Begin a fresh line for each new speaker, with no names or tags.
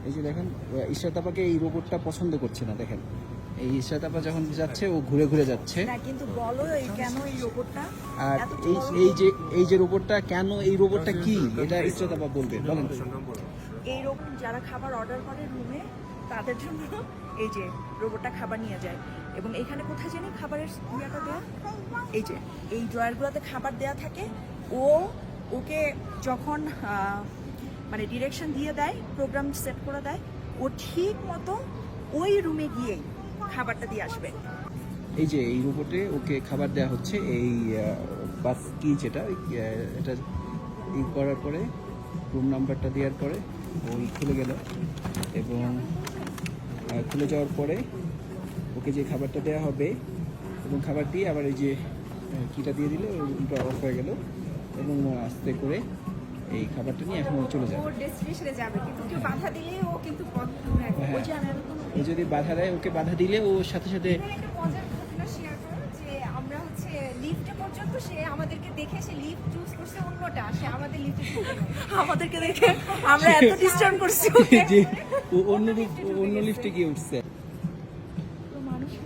এই যে দেখেন ইশরাত আপাকে এই রোবটটা পছন্দ করছে না, দেখেন এই ইশরাত আপা যখন যাচ্ছে ও ঘুরে ঘুরে যাচ্ছে।
না কিন্তু বলো কেন এই রোবটটা
আর এই যে রোবটটা কেন, এই রোবটটা কি, এটা ইশরাত আপা বলবে, বলেন।
এই রোবট যারা খাবার অর্ডার করে রুমে তাদের জন্য এই যে রোবটটা খাবার নিয়ে যায়, এবং এখানে কোথায় জানি খাবারের ইয়েটা দেওয়া, এই যে এই ড্রয়ারগুলোতে খাবার দেওয়া থাকে। ওকে যখন মানে ডিরেকশন দিয়ে দেয়, প্রোগ্রাম সেট করে দেয়, ও ঠিক মতো ওই রুমে গিয়েই খাবারটা দিয়ে আসবে।
এই যে এই রোবটে ওকে খাবার দেওয়া হচ্ছে, এই বাস কি যেটা এটা ই করার পরে রুম নাম্বারটা দেওয়ার পরে ওই খুলে গেল, এবং খুলে যাওয়ার পরে ওকে যে খাবারটা দেওয়া হবে, এবং খাবার দিয়ে আবার এই যে কিটা দিয়ে দিলে রুমটা অফ হয়ে গেল, এবং আস্তে করে এই খাবারটা নিয়ে এখন চলে যাবে।
ও ডেস্টিনেশনে যাবে, কিন্তু কেউ বাধা দিলে ও কিন্তু ওই যে আমি
ও যদি বাধা দেয়, ওকে বাধা দিলে ও সাথে সাথে
একটা মজার ঘটনা শেয়ার করো যে আমরা হচ্ছে লিফটে পর্যন্ত সে আমাদেরকে দেখে সে লিফট চুজ করছে অন্যটা, সে আমাদের লিফটে
আমাদেরকে দেখে আমরা এত ডিস্টার্ব করছি ওকে।
যে ও অন্য লিফটে গিয়ে উঠছে।
মানুষের